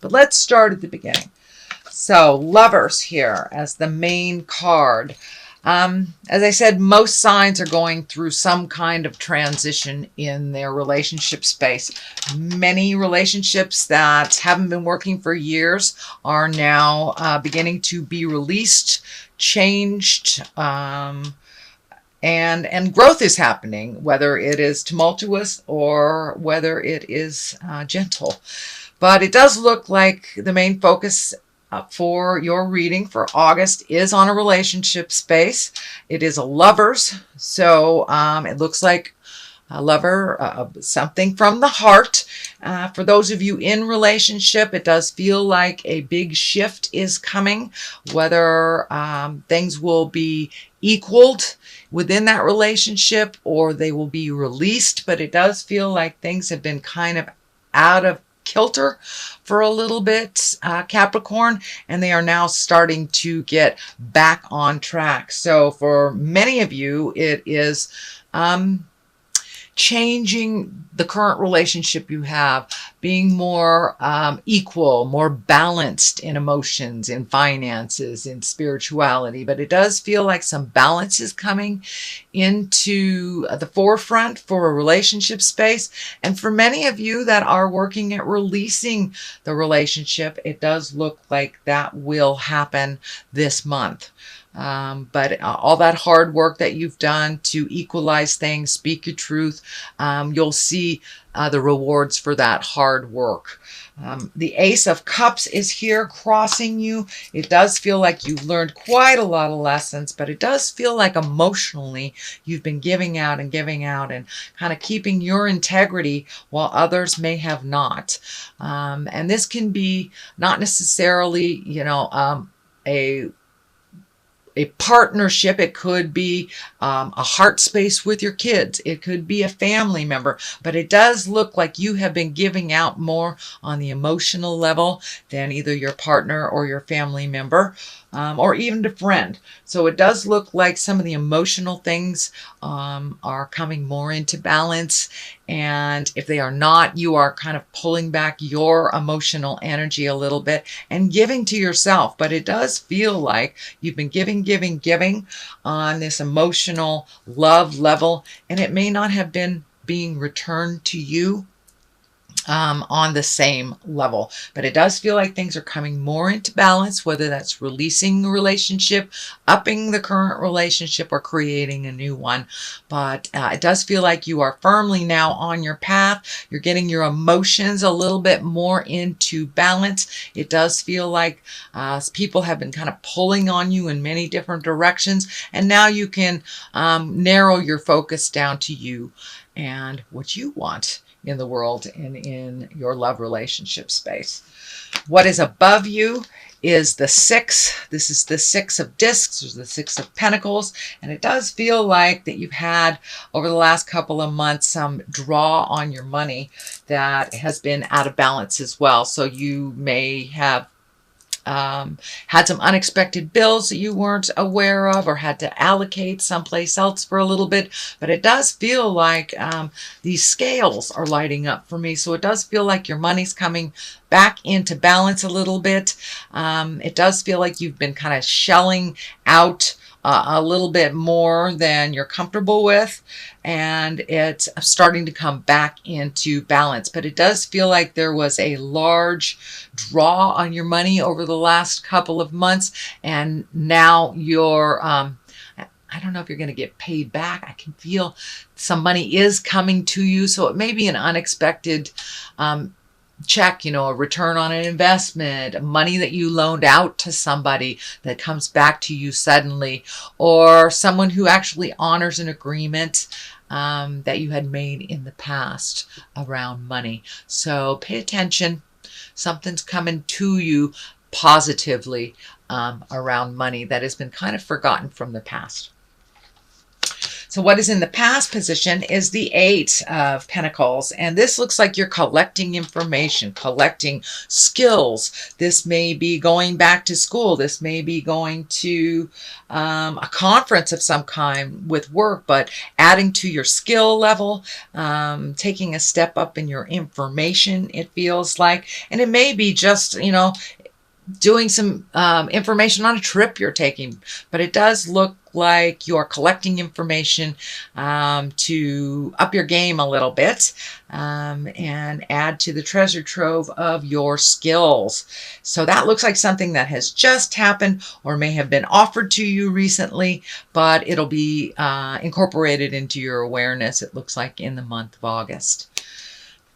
But let's start at the beginning. So Lovers here as the main card. As I said, most signs are going through some kind of transition in their relationship space. Many relationships that haven't been working for years are now beginning to be released, changed, and growth is happening, whether it is tumultuous or whether it is gentle. But it does look like the main focus for your reading for August is on a relationship space. It is a Lovers, so it looks like a lover, something from the heart. For those of you in relationship, it does feel like a big shift is coming, whether things will be equaled within that relationship or they will be released, but it does feel like things have been kind of out of kilter for a little bit, Capricorn, and they are now starting to get back on track. So for many of you, it is changing the current relationship you have, being more equal, more balanced in emotions, in finances, in spirituality. But it does feel like some balance is coming into the forefront for a relationship space. And for many of you that are working at releasing the relationship, it does look like that will happen this month. But all that hard work that you've done to equalize things, speak your truth, you'll see the rewards for that hard work. The Ace of Cups is here crossing you. It does feel like you've learned quite a lot of lessons, but it does feel like emotionally you've been giving out and kind of keeping your integrity while others may have not. And this can be not necessarily, a partnership. It could be a heart space with your kids. It could be a family member, but it does look like you have been giving out more on the emotional level than either your partner or your family member, or even a friend. So it does look like some of the emotional things are coming more into balance. And if they are not, you are kind of pulling back your emotional energy a little bit and giving to yourself. But it does feel like you've been giving on this emotional love level, and it may not have been being returned to you on the same level. But it does feel like things are coming more into balance, whether that's releasing a relationship, upping the current relationship, or creating a new one. But it does feel like you are firmly now on your path. You're getting your emotions a little bit more into balance. It does feel like people have been kind of pulling on you in many different directions, and now you can narrow your focus down to you and what you want in the world and in your love relationship space. What is above you is the 6. This is the 6 of discs, or the 6 of pentacles. And it does feel like that you've had over the last couple of months some draw on your money that has been out of balance as well. So you may have had some unexpected bills that you weren't aware of, or had to allocate someplace else for a little bit. But it does feel like these scales are lighting up for me. So it does feel like your money's coming back into balance a little bit. It does feel like you've been kind of shelling out a little bit more than you're comfortable with, and it's starting to come back into balance. But it does feel like there was a large draw on your money over the last couple of months, and now you're I don't know if you're going to get paid back. I can feel some money is coming to you, so it may be an unexpected check, a return on an investment, money that you loaned out to somebody that comes back to you suddenly, or someone who actually honors an agreement that you had made in the past around money. So pay attention. Something's coming to you positively around money that has been kind of forgotten from the past. So what is in the past position is the Eight of Pentacles. And this looks like you're collecting information, collecting skills. This may be going back to school. This may be going to a conference of some kind with work, but adding to your skill level, taking a step up in your information, it feels like. And it may be just, doing some information on a trip you're taking, but it does look like you're collecting information to up your game a little bit and add to the treasure trove of your skills. So that looks like something that has just happened or may have been offered to you recently, but it'll be incorporated into your awareness, it looks like, in the month of August.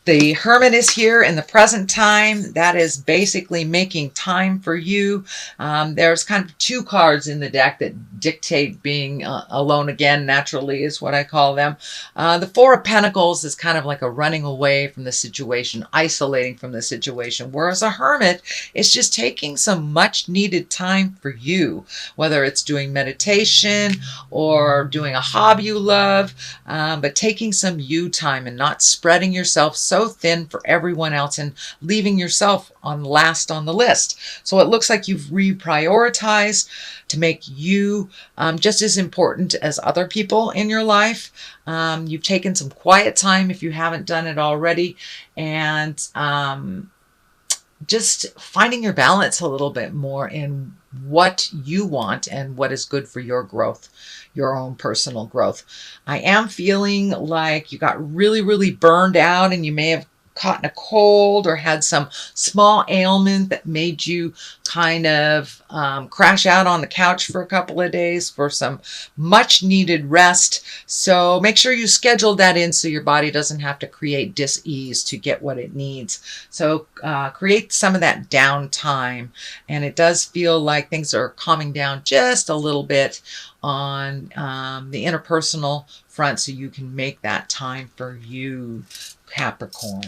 The Hermit is here in the present time. That is basically making time for you. There's kind of two cards in the deck that dictate being alone again, naturally, is what I call them. The Four of Pentacles is kind of like a running away from the situation, isolating from the situation, whereas a Hermit is just taking some much needed time for you, whether it's doing meditation or doing a hobby you love, but taking some you time and not spreading yourself so thin for everyone else and leaving yourself on last on the list. So it looks like you've reprioritized to make you just as important as other people in your life. You've taken some quiet time if you haven't done it already, and just finding your balance a little bit more in what you want and what is good for your growth, your own personal growth. I am feeling like you got really, really burned out, and you may have caught in a cold or had some small ailment that made you kind of crash out on the couch for a couple of days for some much needed rest. So make sure you schedule that in so your body doesn't have to create dis-ease to get what it needs. So create some of that downtime, and it does feel like things are calming down just a little bit on the interpersonal front, so you can make that time for you, Capricorn.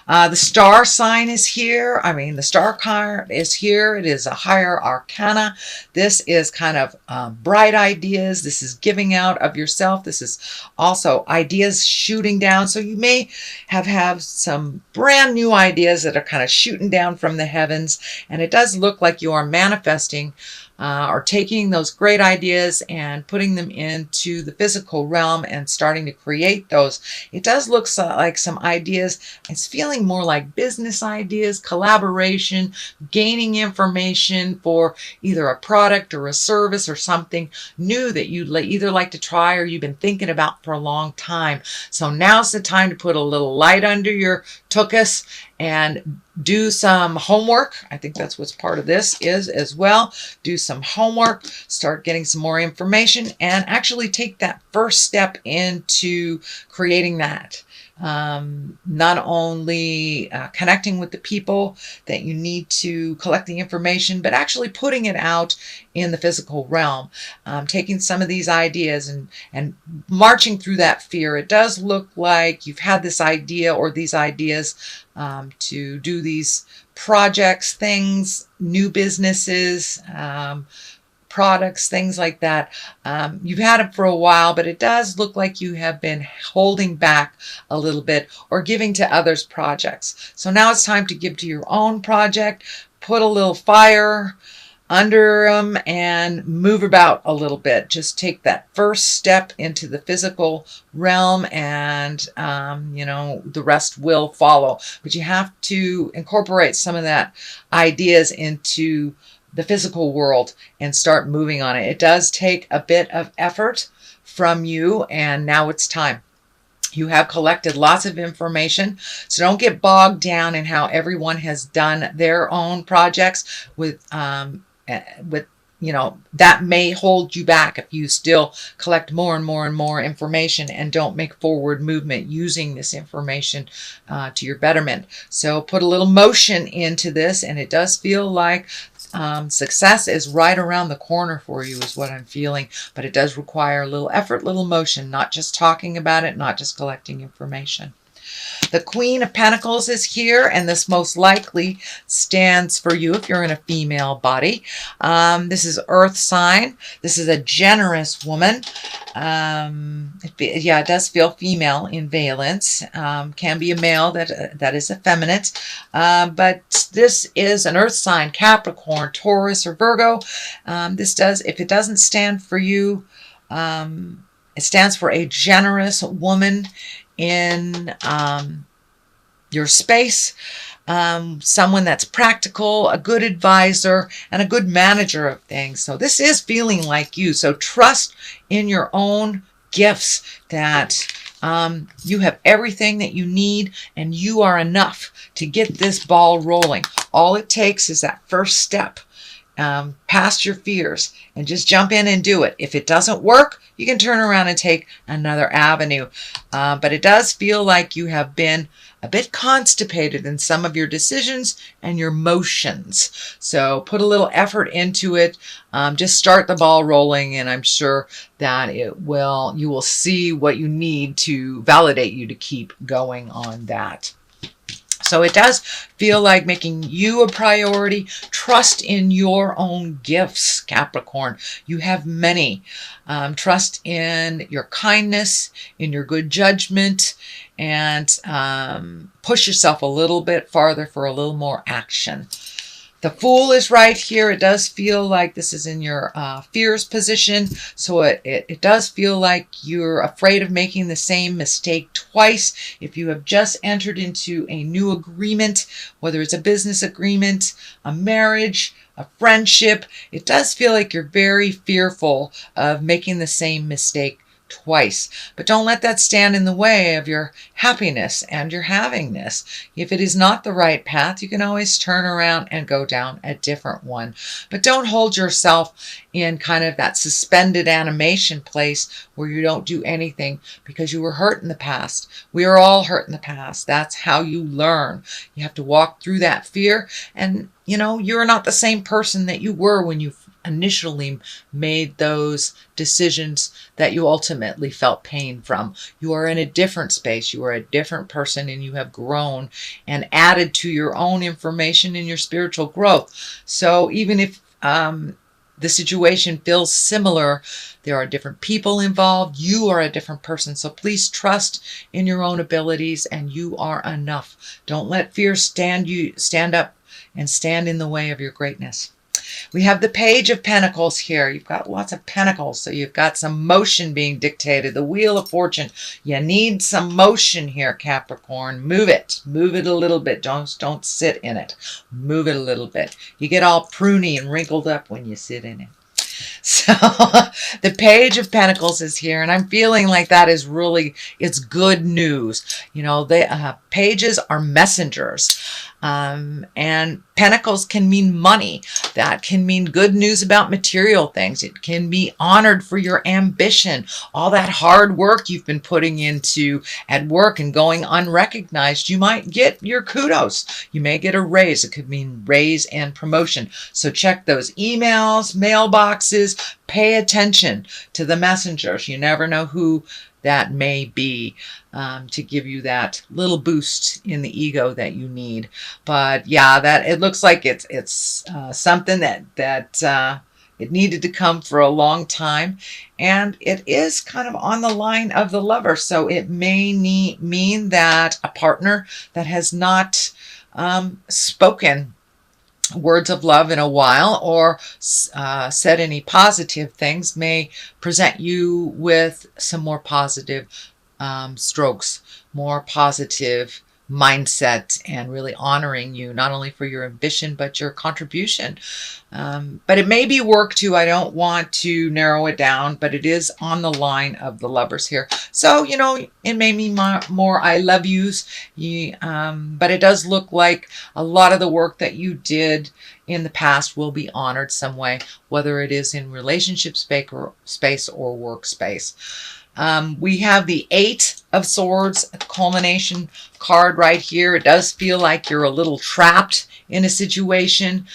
The star sign is here. The star card is here. It is a higher arcana. This is kind of bright ideas. This is giving out of yourself. This is also ideas shooting down. So you may have some brand new ideas that are kind of shooting down from the heavens. And it does look like you are manifesting or taking those great ideas and putting them into the physical realm and starting to create those. It does look like some ideas. It's feeling more like business ideas, collaboration, gaining information for either a product or a service or something new that you'd either like to try or you've been thinking about for a long time. So now's the time to put a little light under your tuchus and do some homework. I think that's what's part of this is as well. Do some homework, start getting some more information, and actually take that first step into creating that. Not only connecting with the people that you need to collect the information, but actually putting it out in the physical realm, taking some of these ideas and marching through that fear. It does look like you've had this idea or these ideas to do these projects, things, new businesses, products, things like that. You've had it for a while, but it does look like you have been holding back a little bit or giving to others' projects. So now it's time to give to your own project, put a little fire under them and move about a little bit. Just take that first step into the physical realm and, the rest will follow. But you have to incorporate some of that ideas into the physical world and start moving on it. It does take a bit of effort from you, and now it's time. You have collected lots of information, so don't get bogged down in how everyone has done their own projects that may hold you back if you still collect more and more and more information and don't make forward movement using this information to your betterment. So put a little motion into this, and it does feel like success is right around the corner for you is what I'm feeling, but it does require a little effort, little motion, not just talking about it, not just collecting information. The Queen of Pentacles is here, and this most likely stands for you if you're in a female body. This is Earth sign. This is a generous woman. It does feel female in valence. Can be a male that is effeminate. But this is an Earth sign, Capricorn, Taurus, or Virgo. If it doesn't stand for you, it stands for a generous woman in your space, someone that's practical, a good advisor, and a good manager of things. So this is feeling like you. So trust in your own gifts that you have everything that you need, and you are enough to get this ball rolling. All it takes is that first step past your fears and just jump in and do it. If it doesn't work, you can turn around and take another avenue. But it does feel like you have been a bit constipated in some of your decisions and your motions. So put a little effort into it. Just start the ball rolling, and I'm sure that you will see what you need to validate you to keep going on that. So it does feel like making you a priority. Trust in your own gifts, Capricorn. You have many. Trust in your kindness, in your good judgment, and push yourself a little bit farther for a little more action. The Fool is right here. It does feel like this is in your fears position. So it does feel like you're afraid of making the same mistake twice. If you have just entered into a new agreement, whether it's a business agreement, a marriage, a friendship, it does feel like you're very fearful of making the same mistake twice. But don't let that stand in the way of your happiness and your havingness. If it is not the right path, you can always turn around and go down a different one. But don't hold yourself in kind of that suspended animation place where you don't do anything because you were hurt in the past. We are all hurt in the past. That's how you learn. You have to walk through that fear, and you're not the same person that you were when you initially made those decisions that you ultimately felt pain from. You are in a different space. You are a different person, and you have grown and added to your own information in your spiritual growth. So even if the situation feels similar, there are different people involved. You are a different person. So please trust in your own abilities, and you are enough. Don't let fear stand up and stand in the way of your greatness. We have the Page of Pentacles here. You've got lots of pentacles, so you've got some motion being dictated. The Wheel of Fortune. You need some motion here, Capricorn. Move it. Move it a little bit. Don't sit in it. Move it a little bit. You get all pruny and wrinkled up when you sit in it. So the Page of Pentacles is here, and I'm feeling like that is really, it's good news. Pages are messengers. And pentacles can mean money. That can mean good news about material things. It can be honored for your ambition. All that hard work you've been putting into at work and going unrecognized. You might get your kudos. You may get a raise. It could mean raise and promotion. So check those emails, mailboxes. Pay attention to the messengers. You never know who that may be to give you that little boost in the ego that you need. But yeah, that it looks like it's something that it needed to come for a long time, and it is kind of on the line of the Lover. So it may mean that a partner that has not spoken words of love in a while, or said any positive things, may present you with some more positive strokes, more positive mindset, and really honoring you, not only for your ambition, but your contribution. But it may be work too. I don't want to narrow it down, but it is on the line of the Lovers here. So, it may mean more I love yous, but it does look like a lot of the work that you did in the past will be honored some way, whether it is in relationship space or workspace. We have the Eight of Swords, a culmination card right here. It does feel like you're a little trapped in a situation.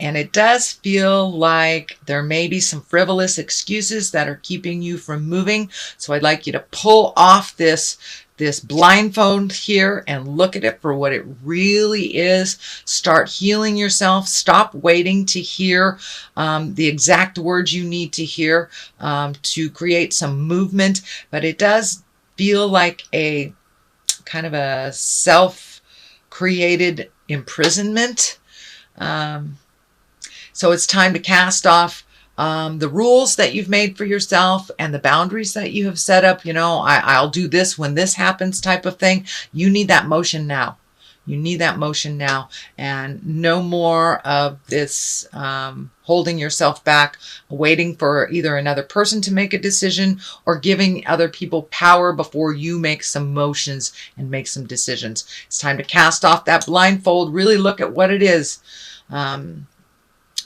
And it does feel like there may be some frivolous excuses that are keeping you from moving. So I'd like you to pull off this this blindfold here and look at it for what it really is. Start healing yourself. Stop waiting to hear the exact words you need to hear to create some movement. But it does feel like a kind of a self-created imprisonment. So it's time to cast off the rules that you've made for yourself and the boundaries that you have set up. You know, I'll do this when this happens type of thing. You need that motion now. You need that motion now, and no more of this holding yourself back, waiting for either another person to make a decision or giving other people power before you make some motions and make some decisions. It's time to cast off that blindfold, really look at what it is.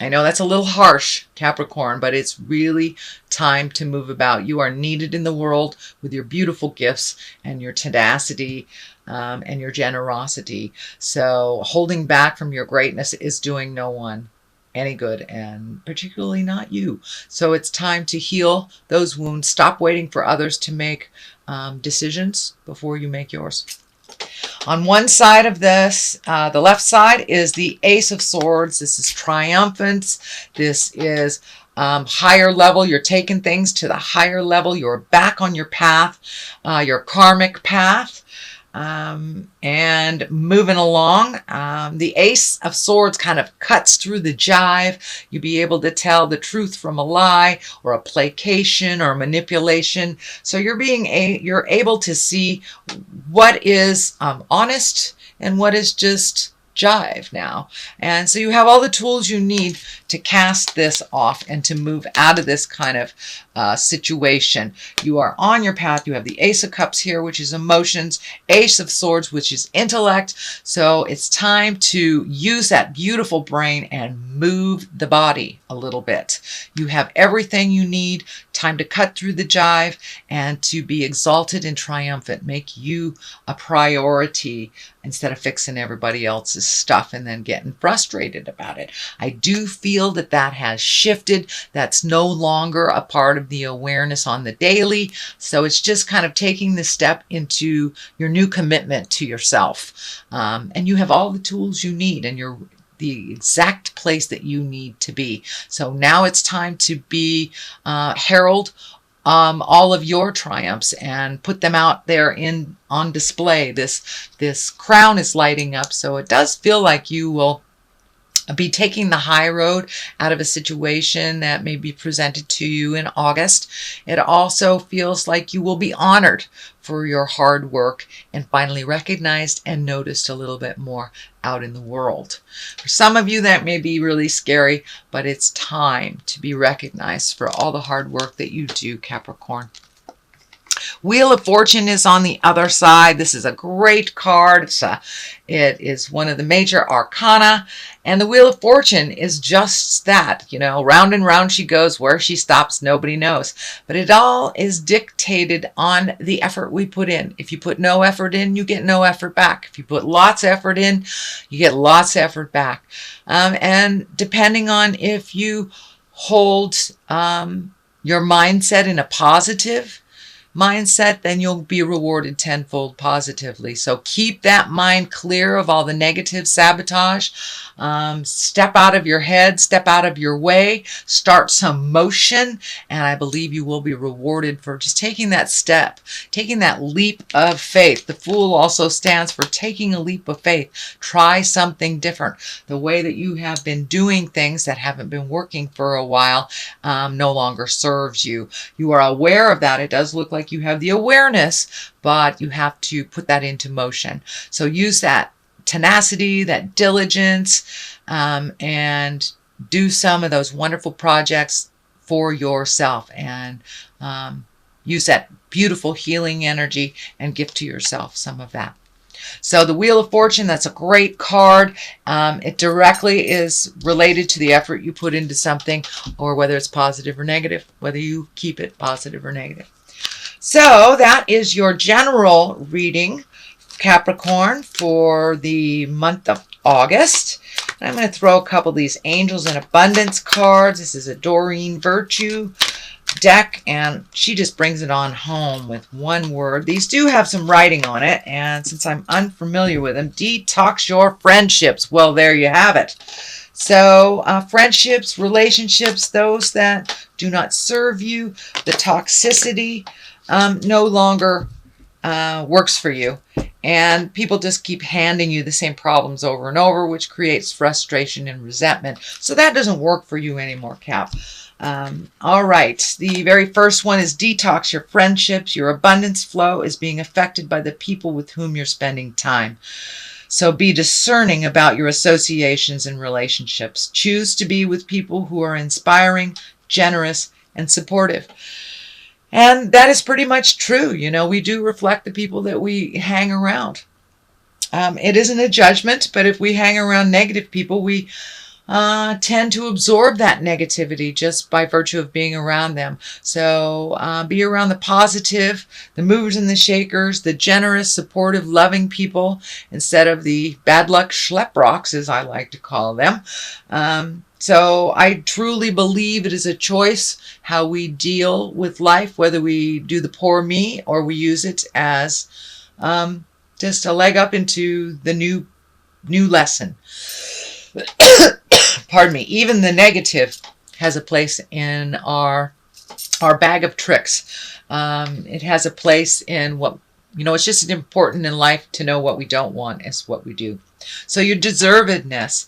I know that's a little harsh, Capricorn, but it's really time to move about. You are needed in the world with your beautiful gifts and your tenacity and your generosity. So holding back from your greatness is doing no one any good, and particularly not you. So it's time to heal those wounds. Stop waiting for others to make decisions before you make yours. On one side of this, the left side, is the Ace of Swords. This is triumphance. This is higher level. You're taking things to the higher level. You're back on your path, your karmic path, and moving along. The Ace of Swords kind of cuts through the jive. You'll be able to tell the truth from a lie or a placation or manipulation. So you're able to see what is honest and what is just jive now. And so you have all the tools you need to cast this off and to move out of this kind of situation. You are on your path. You have the Ace of Cups here, which is emotions, Ace of Swords, which is intellect. So it's time to use that beautiful brain and move the body a little bit. You have everything you need. Time to cut through the jive and to be exalted and triumphant. Make you a priority instead of fixing everybody else's stuff and then getting frustrated about it. I do feel that that has shifted. That's no longer a part of the awareness on the daily. So it's just kind of taking the step into your new commitment to yourself. And you have all the tools you need, and you're the exact place that you need to be. So now it's time to be herald all of your triumphs and put them out there on display. This crown is lighting up, so it does feel like you will be taking the high road out of a situation that may be presented to you in August. It also feels like you will be honored for your hard work and finally recognized and noticed a little bit more out in the world. For some of you, that may be really scary, but it's time to be recognized for all the hard work that you do, Capricorn. Wheel of Fortune is on the other side. This is a great card. It is one of the major arcana. And the Wheel of Fortune is just that. You know, round and round she goes. Where she stops, nobody knows. But it all is dictated on the effort we put in. If you put no effort in, you get no effort back. If you put lots of effort in, you get lots of effort back. And depending on if you hold your mindset in a positive mindset, then you'll be rewarded tenfold positively. So keep that mind clear of all the negative sabotage. Step out of your head, step out of your way, start some motion, and I believe you will be rewarded for just taking that step, taking that leap of faith. The Fool also stands for taking a leap of faith. Try something different. The way that you have been doing things that haven't been working for a while no longer serves you. You are aware of that. It does look like you have the awareness, but you have to put that into motion. So use that tenacity, that diligence, and do some of those wonderful projects for yourself, and use that beautiful healing energy and gift to yourself some of that. So the Wheel of Fortune, that's a great card. It directly is related to the effort you put into something, or whether it's positive or negative, whether you keep it positive or negative. So that is your general reading, Capricorn, for the month of August. And I'm going to throw a couple of these Angels in Abundance cards. This is a Doreen Virtue deck, and she just brings it on home with one word. These do have some writing on it, and since I'm unfamiliar with them, detox your friendships. Well, there you have it. So friendships, relationships, those that do not serve you, the toxicity no longer works for you. And people just keep handing you the same problems over and over, which creates frustration and resentment. So that doesn't work for you anymore, Cap. All right. The very first one is detox your friendships. Your abundance flow is being affected by the people with whom you're spending time. So be discerning about your associations and relationships. Choose to be with people who are inspiring, generous, and supportive. And that is pretty much true. You know, we do reflect the people that we hang around. It isn't a judgment, but if we hang around negative people, we tend to absorb that negativity just by virtue of being around them. So be around the positive, the movers and the shakers, the generous, supportive, loving people instead of the bad luck schleprocks, as I like to call them. So I truly believe it is a choice how we deal with life, whether we do the poor me or we use it as just a leg up into the new lesson. Pardon me. Even the negative has a place in our bag of tricks. It has a place in what, it's just important in life to know what we don't want as what we do. So your deservedness.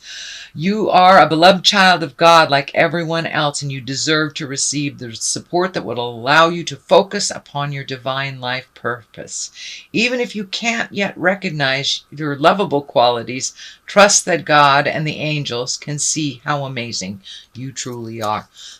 You are a beloved child of God like everyone else, and you deserve to receive the support that will allow you to focus upon your divine life purpose. Even if you can't yet recognize your lovable qualities, trust that God and the angels can see how amazing you truly are.